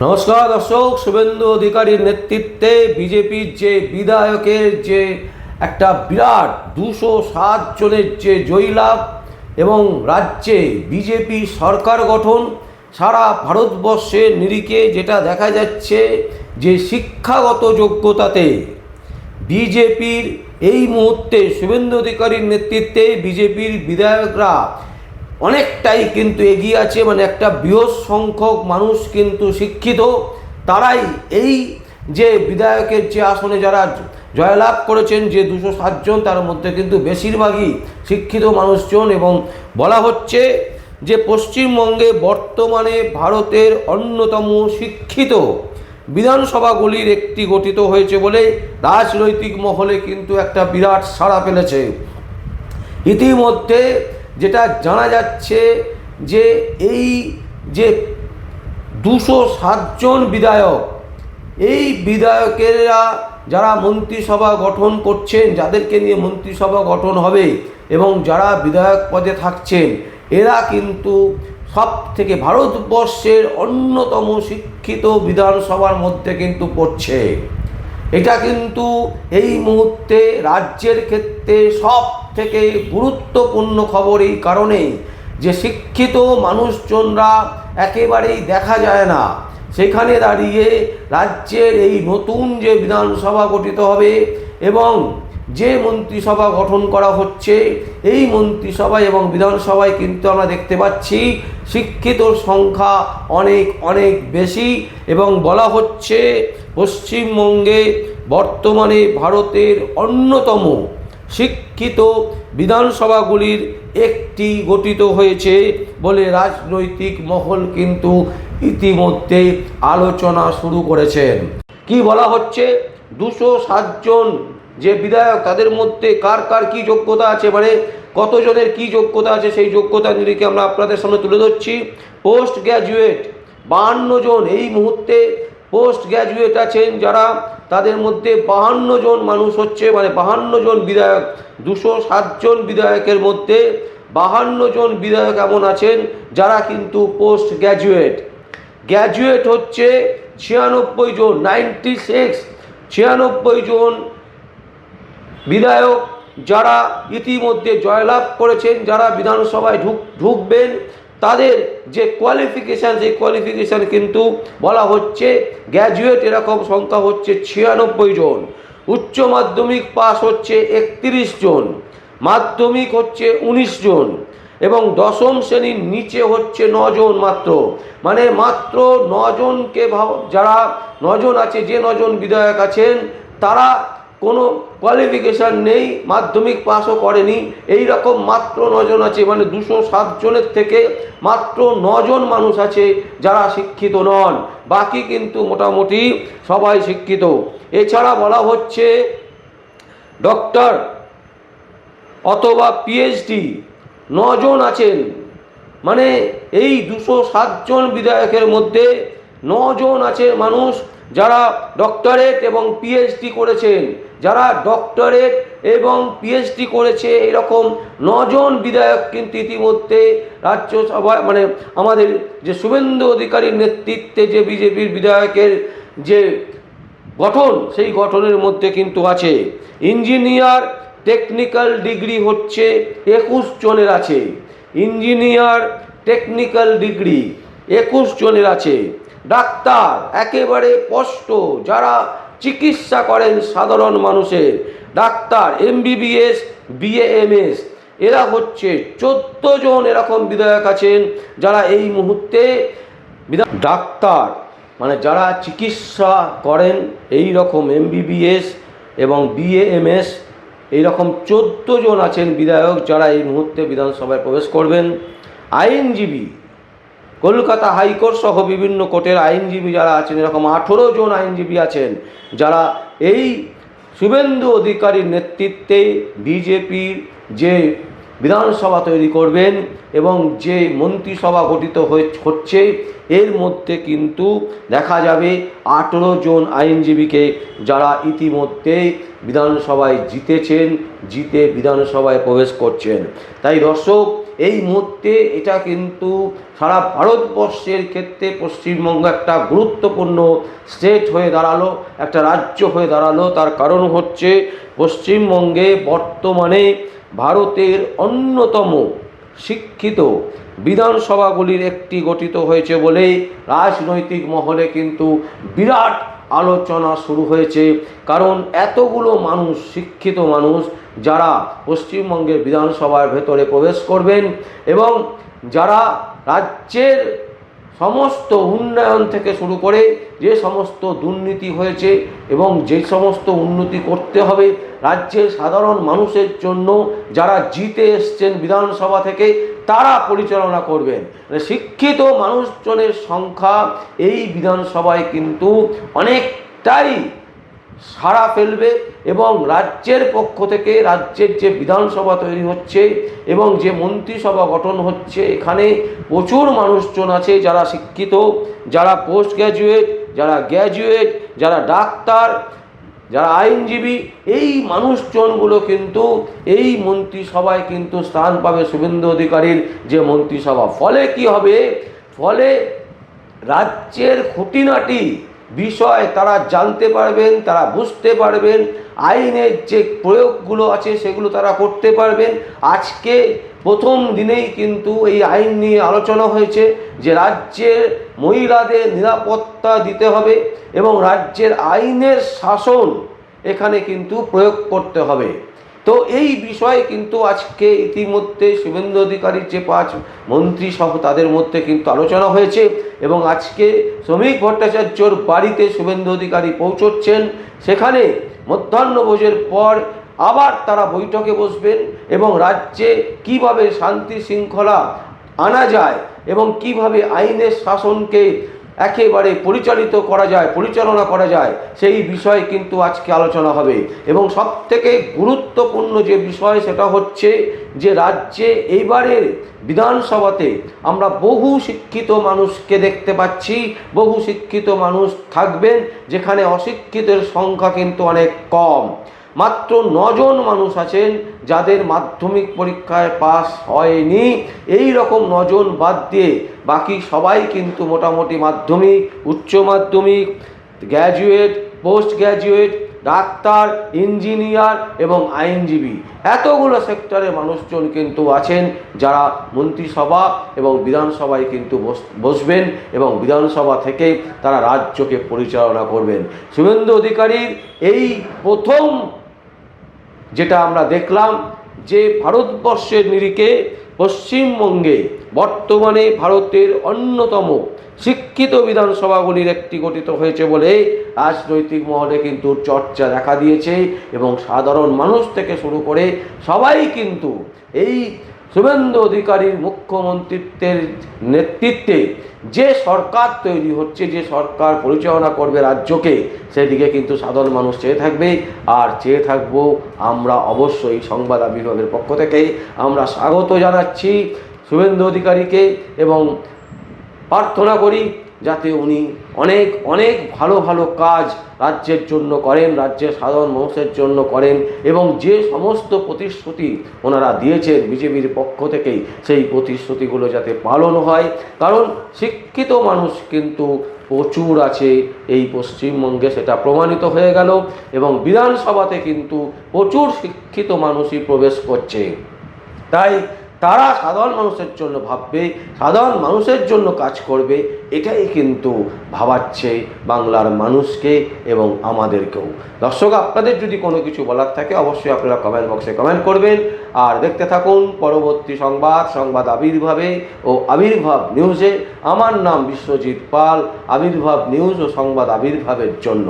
নমস্কার দর্শক, শুভেন্দু অধিকারীর নেতৃত্বে বিজেপির যে বিধায়কের যে একটা বিরাট 207 জনের যে জয়লাভ এবং রাজ্যে বিজেপি সরকার গঠন, সারা ভারতবর্ষের নিরিখে যেটা দেখা যাচ্ছে যে শিক্ষাগত যোগ্যতাতে বিজেপির এই মুহূর্তে শুভেন্দু অধিকারীর নেতৃত্বে বিজেপির বিধায়করা অনেকটাই কিন্তু এগিয়ে আছে। মানে একটা বৃহৎ সংখ্যক মানুষ কিন্তু শিক্ষিত, তারাই এই যে বিধায়কের যে আসনে যারা জয়লাভ করেছেন, যে 207 জন, তার মধ্যে কিন্তু বেশিরভাগই শিক্ষিত মানুষজন। এবং বলা হচ্ছে যে পশ্চিমবঙ্গে বর্তমানে ভারতের অন্যতম শিক্ষিত বিধানসভাগুলির একটি গঠিত হয়েছে বলে রাজনৈতিক মহলে কিন্তু একটা বিরাট সাড়া ফেলেছে। ইতিমধ্যে যেটা জানা যাচ্ছে যে এই যে 207 জন বিধায়ক, এই বিধায়কেরা যারা মন্ত্রিসভা গঠন করছেন, যাদেরকে নিয়ে মন্ত্রিসভা গঠন হবে এবং যারা বিধায়ক পদে থাকছেন, এরা কিন্তু সব থেকে ভারতবর্ষের অন্যতম শিক্ষিত বিধানসভার মধ্যে কিন্তু পড়ছে। এটা কিন্তু এই মুহূর্তে রাজ্যের ক্ষেত্রে সব থেকে গুরুত্বপূর্ণ খবর, এই কারণে যে শিক্ষিত মানুষজনরা একেবারেই দেখা যায় না। সেখানে দাঁড়িয়ে রাজ্যের এই নতুন যে বিধানসভা গঠিত হবে এবং যে মন্ত্রিসভা গঠন করা হচ্ছে, এই মন্ত্রিসভা এবং বিধানসভায় কিন্তু আমরা দেখতে পাচ্ছি শিক্ষিতর সংখ্যা অনেক অনেক বেশি। এবং বলা হচ্ছে পশ্চিমবঙ্গে বর্তমানে ভারতের অন্যতম শিক্ষিত বিধানসভাগুলির একটি গঠিত হয়েছে বলে রাজনৈতিক মহল কিন্তু ইতিমধ্যে আলোচনা শুরু করেছেন। কি বলা হচ্ছে, 207 জন যে বিধায়ক, তাদের মধ্যে কার কার কী যোগ্যতা আছে, মানে কতজনের কী যোগ্যতা আছে, সেই যোগ্যতা নিরিখে আমরা আপনাদের সামনে তুলে ধরছি। পোস্ট গ্র্যাজুয়েট 52 জন এই মুহূর্তে পোস্ট গ্র্যাজুয়েট আছেন, যারা তাদের মধ্যে 52 জন মানুষ হচ্ছে, মানে 52 জন বিধায়ক, 207 জন বিধায়কের মধ্যে 52 জন বিধায়ক এমন আছেন যারা কিন্তু পোস্ট গ্র্যাজুয়েট। গ্র্যাজুয়েট হচ্ছে 96 জন, 96 জন বিধায়ক যারা ইতিমধ্যে জয়লাভ করেছেন, যারা বিধানসভায় ঢুকবেন, তাদের যে কোয়ালিফিকেশান, সেই কোয়ালিফিকেশান কিন্তু বলা হচ্ছে গ্র্যাজুয়েট এরকম সংখ্যা হচ্ছে 96 জন। উচ্চ মাধ্যমিক পাস হচ্ছে 31 জন, মাধ্যমিক হচ্ছে 19 জন এবং দশম শ্রেণীর নিচে হচ্ছে 9 জন মাত্র। মানে মাত্র 9 জনকে, যারা 9 জন আছে, যে 9 জন বিধায়ক আছেন, তারা কোনো কোয়ালিফিকেশান নেই, মাধ্যমিক পাসও করেনি, এই রকম মাত্র 9 জন আছে। মানে 207 জনের থেকে মাত্র 9 জন মানুষ আছে যারা শিক্ষিত নন, বাকি কিন্তু মোটামুটি সবাই শিক্ষিত। এছাড়া বলা হচ্ছে ডক্টর অথবা পিএইচডি 9 জন আছেন। মানে এই 207 জন বিধায়কের মধ্যে 9 জন আছে মানুষ যারা ডক্টরেট এবং পিএইচডি করেছেন। যারা ডক্টরেট এবং পিএইচডি করেছে, এরকম 9 জন বিধায়ক কিন্তু ইতিমধ্যে রাজ্যসভায়, মানে আমাদের যে শুভেন্দু অধিকারীর নেতৃত্বে যে বিজেপির বিধায়কের যে গঠন, সেই গঠনের মধ্যে কিন্তু আছে। ইঞ্জিনিয়ার টেকনিক্যাল ডিগ্রি হচ্ছে 21 জনের আছে, ইঞ্জিনিয়ার টেকনিক্যাল ডিগ্রি 21 জনের আছে। ডাক্তার একেবারে স্পষ্ট, যারা চিকিৎসা করেন সাধারণ মানুষের, ডাক্তার এমবিবিএস বিএএমএস, এরা হচ্ছে 14 জন এরকম বিধায়ক আছেন যারা এই মুহূর্তে ডাক্তার, মানে যারা চিকিৎসা করেন এই রকম এমবিবিএস এবং বিএএমএস, এইরকম 14 জন আছেন বিধায়ক যারা এই মুহূর্তে বিধানসভায় প্রবেশ করবেন। আইনজীবী, কলকাতা হাইকোর্ট সহ বিভিন্ন কোর্টের আইনজীবী যারা আছেন, এরকম 18 জন আইনজীবী আছেন যারা এই শুভেন্দু অধিকারীর নেতৃত্বে বিজেপির যে বিধানসভা তৈরি করবেন এবং যে মন্ত্রিসভা গঠিত হচ্ছে, এর মধ্যে কিন্তু দেখা যাবে 18 জন আইনজীবীকে যারা ইতিমধ্যে বিধানসভায় জিতেছেন, জিতে বিধানসভায় প্রবেশ করছেন। তাই দর্শক, এই মুহূর্তে এটা কিন্তু সারা ভারতবর্ষের ক্ষেত্রে পশ্চিমবঙ্গ একটা গুরুত্বপূর্ণ স্টেট হয়ে দাঁড়ালো, একটা রাজ্য হয়ে দাঁড়ালো। তার কারণ হচ্ছে পশ্চিমবঙ্গে বর্তমানে ভারতের অন্যতম শিক্ষিত বিধানসভাগুলির একটি গঠিত হয়েছে বলে রাজনৈতিক মহলে কিন্তু বিরাট আলোচনা শুরু হয়েছে। কারণ এতগুলো মানুষ, শিক্ষিত মানুষ, যারা পশ্চিমবঙ্গের বিধানসভার ভেতরে প্রবেশ করবেন এবং যারা রাজ্যের সমস্ত উন্নয়ন থেকে শুরু করে যে সমস্ত দুর্নীতি হয়েছে এবং যে সমস্ত উন্নতি করতে হবে রাজ্যের সাধারণ মানুষের জন্য, যারা জিতে এসছেন বিধানসভা থেকে, তারা পরিচালনা করবেন। শিক্ষিত মানুষজনের সংখ্যা এই বিধানসভায় কিন্তু অনেকটাই সাড়া ফেলবে এবং রাজ্যের পক্ষ থেকে রাজ্যের যে বিধানসভা তৈরি হচ্ছে এবং যে মন্ত্রিসভা গঠন হচ্ছে, এখানে প্রচুর মানুষজন আছে যারা শিক্ষিত, যারা পোস্ট গ্র্যাজুয়েট, যারা গ্র্যাজুয়েট, যারা ডাক্তার, যারা আইনজীবী। এই মানুষজনগুলো কিন্তু এই মন্ত্রিসভায় কিন্তু স্থান পাবে শুভেন্দু অধিকারীর যে মন্ত্রিসভা। ফলে কি হবে? ফলে রাজ্যের খুঁটিনাটি বিষয় তারা জানতে পারবেন, তারা বুঝতে পারবেন, আইনের যে প্রয়োগগুলো আছে সেগুলো তারা করতে পারবেন। আজকে প্রথম দিনেই কিন্তু এই আইন নিয়ে আলোচনা হয়েছে যে রাজ্যের মহিলাদের নিরাপত্তা দিতে হবে এবং রাজ্যের আইনের শাসন এখানে কিন্তু প্রয়োগ করতে হবে। তো এই বিষয়ে কিন্তু আজকে ইতিমধ্যে শুভেন্দু অধিকারীর যে 5 মন্ত্রী সহ তাদের মধ্যে কিন্তু আলোচনা হয়েছে এবং আজকে শ্রমিক ভট্টাচার্যর বাড়িতে শুভেন্দু অধিকারী পৌঁছচ্ছেন। সেখানে মধ্যাহ্নভোজের পর আবার তারা বৈঠকে বসবেন এবং রাজ্যে কিভাবে শান্তি শৃঙ্খলা আনা যায় এবং কিভাবে আইনের শাসনকে একেবারে পরিচালনা করা যায় সেই বিষয়ে কিন্তু আজকে আলোচনা হবে। এবং সবথেকে গুরুত্বপূর্ণ যে বিষয় সেটা হচ্ছে যে রাজ্যে এইবারের বিধানসভাতে আমরা বহু শিক্ষিত মানুষকে দেখতে পাচ্ছি, বহু শিক্ষিত মানুষ থাকবেন, যেখানে অশিক্ষিতের সংখ্যা কিন্তু অনেক কম। মাত্র 9 জন মানুষ আছেন যাদের মাধ্যমিক পরীক্ষায় পাস হয়নি। এই রকম 9 জন বাদ দিয়ে বাকি সবাই কিন্তু মোটামুটি মাধ্যমিক, উচ্চ মাধ্যমিক, graduate, post graduate, doctor, engineer এবং আইনজীবী, এতগুলো সেক্টরের মানুষজন কিন্তু আছেন যারা মন্ত্রিসভা এবং বিধানসভায় কিন্তু বসবেন এবং বিধানসভা থেকে তারা রাজ্যকে পরিচালনা করবেন। শুভেন্দু অধিকারীর এই প্রথম যেটা আমরা দেখলাম যে ভারতবর্ষের নিরিখে পশ্চিমবঙ্গে বর্তমানে ভারতের অন্যতম শিক্ষিত বিধানসভাগুলির একটি গঠিত হয়েছে বলে রাজনৈতিক মহলে কিন্তু চর্চা দেখা দিয়েছে এবং সাধারণ মানুষ থেকে শুরু করে সবাই কিন্তু এই শুভেন্দু অধিকারীর মুখ্যমন্ত্রীত্বের নেতৃত্বে যে সরকার তৈরি হচ্ছে, যে সরকার পরিচালনা করবে রাজ্যকে, সেদিকে কিন্তু সাধারণ মানুষ চেয়ে থাকবে। আর চেয়ে থাকবো আমরা অবশ্যই সংবাদ আবির্ভাবের পক্ষ থেকে আমরা স্বাগত জানাচ্ছি শুভেন্দু অধিকারীকে এবং প্রার্থনা করি যাতে উনি অনেক অনেক ভালো ভালো কাজ রাজ্যের জন্য করেন, রাজ্যের সাধারণ মানুষের জন্য করেন এবং যে সমস্ত প্রতিশ্রুতি ওনারা দিয়েছেন বিজেপির পক্ষ থেকেই সেই প্রতিশ্রুতিগুলো যাতে পালন হয়। কারণ শিক্ষিত মানুষ কিন্তু প্রচুর আছে এই পশ্চিমবঙ্গে, সেটা প্রমাণিত হয়ে গেল এবং বিধানসভাতে কিন্তু প্রচুর শিক্ষিত মানুষই প্রবেশ করছে। তাই তারা সাধারণ মানুষের জন্য ভাববে, সাধারণ মানুষের জন্য কাজ করবে, এটাই কিন্তু ভাবাচ্ছে বাংলার মানুষকে এবং আমাদেরকেও। দর্শক, আপনাদের যদি কোনো কিছু বলার থাকে অবশ্যই আপনারা কমেন্ট বক্সে কমেন্ট করবেন। আর দেখতে থাকুন পরবর্তী সংবাদ আবির্ভাবে ও আবির্ভাব নিউজে। আমার নাম বিশ্বজিৎ পাল, আবির্ভাব নিউজ ও সংবাদ আবির্ভাবের জন্য।